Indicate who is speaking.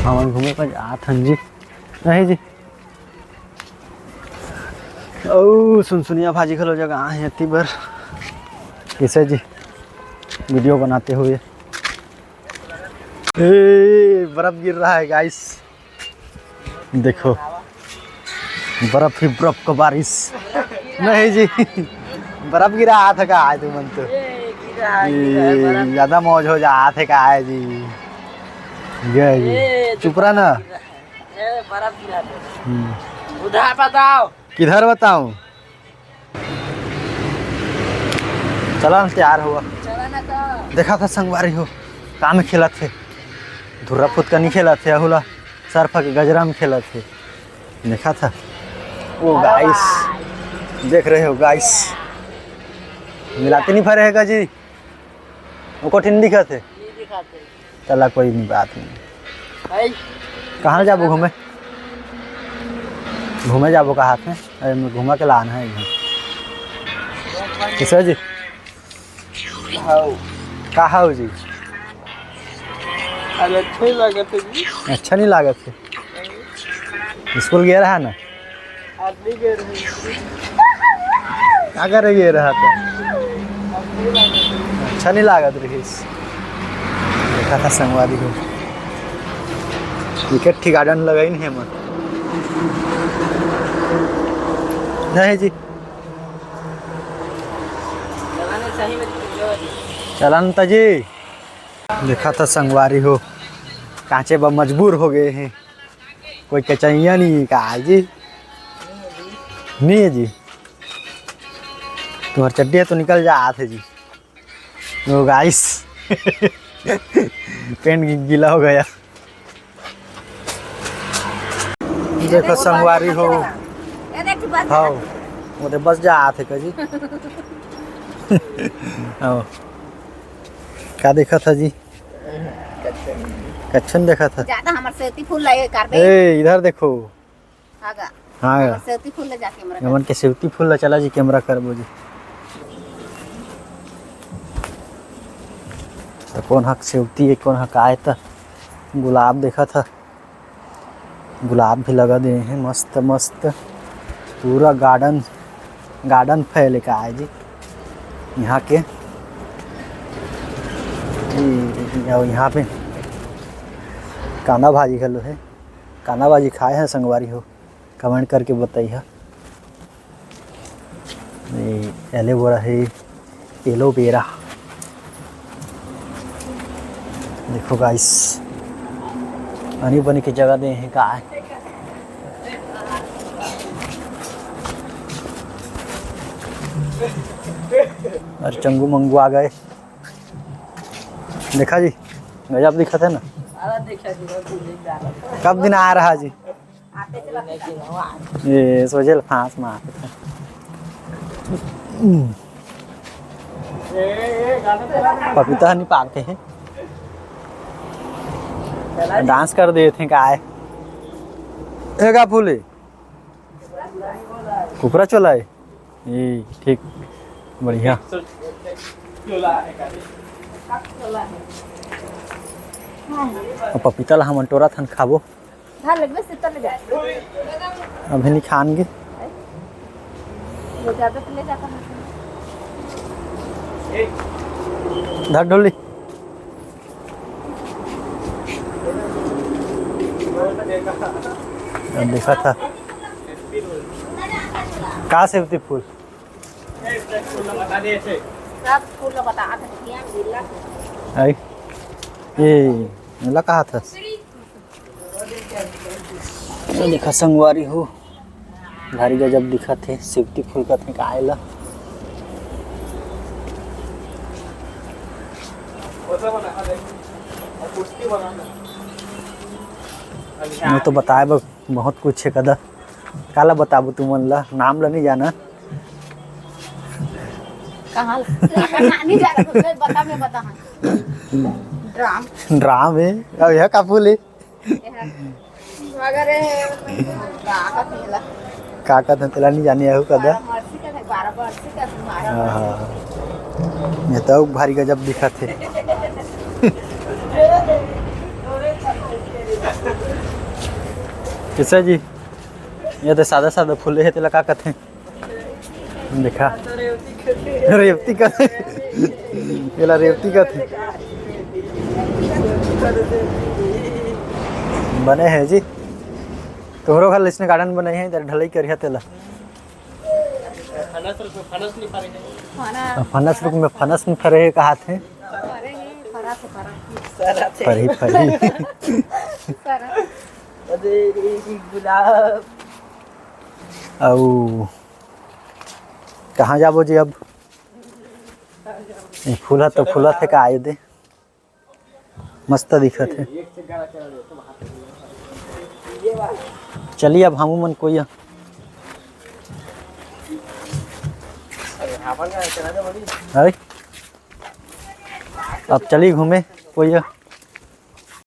Speaker 1: हमन घूमे पर जात हन जी नहीं जी। ओ सुनसुनिया भाजी खलो जगह है अति बार कैसे जी वीडियो बनाते हुए। बर्फ गिर रहा है गाइस, देखो बर्फ ही बर्फ का बारिश। नहीं जी बर्फ गिरा था का आज तुम तो ज्यादा मौज हो जा थे का है जी। चुप रहा ना।
Speaker 2: बर्फ गिरा उधर बताओ
Speaker 1: किधर बताऊं। चला तैयार हुआ, देखा था संगवारी हो काम में खेला थे, धुर्रा फुट का नहीं खेला थे, अहुला सरफा के गजरा में खेला थे, देखा था। वो गाइस देख रहे हो गाइस, मिलाते नहीं फरेगा जी, वो कठिन दिखा थे। चला कोई नहीं बात नहीं। कहाँ जाबो घूमे, घूमे जाबो का हाथ में, अरे घुमा के लाना है किसे जी। कहा हो जी अच्छा नहीं लागत है। स्कूल गया रहा ना, क्या करे गया रहा था, अच्छा नहीं लागत रही। देखा था संगवारी को विकेट ठीक गार्डन लगाई नहीं है मन नहीं जी। चलन जी देखा था संगवारी हो कांचे बा मजबूर हो गए हैं, कोई कचैया नहीं कहा जी। नहीं है जी तुम्हारी चड्डी है तो निकल जा आते जी। नो गाइस पेन गीला हो गया। देखो संगवारी हो हाँ वो बस जा आते का जी। क्या देखा था जी, कच्छन देखा था।
Speaker 3: ज्यादा हमारे सेती फूल लगे कारबे।
Speaker 1: ए इधर देखो
Speaker 3: आगा
Speaker 1: हाँ
Speaker 3: सेती फूल ले जाके हमरा
Speaker 1: यमन के सेवती फूल ला चला जी कैमरा करबो जी। तो कौन हक सेवती है कौन हक आए था। गुलाब देखा था, गुलाब भी लगा दे हैं मस्त मस्त, पूरा गार्डन गार्डन फैले का है जी यहाँ के। यहाँ पे कांदा भाजी खलो है, कांदा भाजी खाए हैं संगवारी हो, कमेंट करके बताइए। एलोवेरा है, एलोवेरा देखो गाइस, अनी बनी की जगह दे हैं का है। अरे चंगू मंगू आ गए, देखा जी गजब दिखा था ना। कब दिन आ रहा जी, ये सोचे फांस मार पपीता नहीं पाते हैं, डांस कर देते हैं काय का फूले कुकरा चला है ये ठीक बढ़िया। पपीता ला हम टोरा थन खाबो अभी नहीं खाएंगे। धर ढोली देखा था का सेवती फूल आई ये मिला कहा था। देखा संगवारी हो भारी गजब दिखा थे, सेवती फूल का थे आयला। मैं तो बताए बहुत कुछ है कदा काला बताबू तुमन ला, नाम ला नहीं जाना
Speaker 3: कहाँ नहीं जाना बता मैं बता ड्राम
Speaker 1: ड्राम है अब यह का फूल है
Speaker 3: मगर
Speaker 1: काका तेला नहीं जाने आयो कदा। हां ये तो भारी गजब दिखा थे। किसे जी ये तो सादा सादा फूल है तेला का कहते देखा रेवती कहते येला रेवती कहते बने हैं जी तोहरो घर लिसने गार्डन बने हैं इधर ढलाई करिया तेला फनस रुक में फनस में फरे कहा थे
Speaker 3: अरे ये फरा से फरा
Speaker 1: फरी फरी
Speaker 3: फरा
Speaker 2: गुलाब
Speaker 1: औ कहाँ जाबो जी अब ये फूला तो फूला थे का आए दे मस्त दिखत है चलिए अब हम मन कोई अरे अब चली घूमे कोई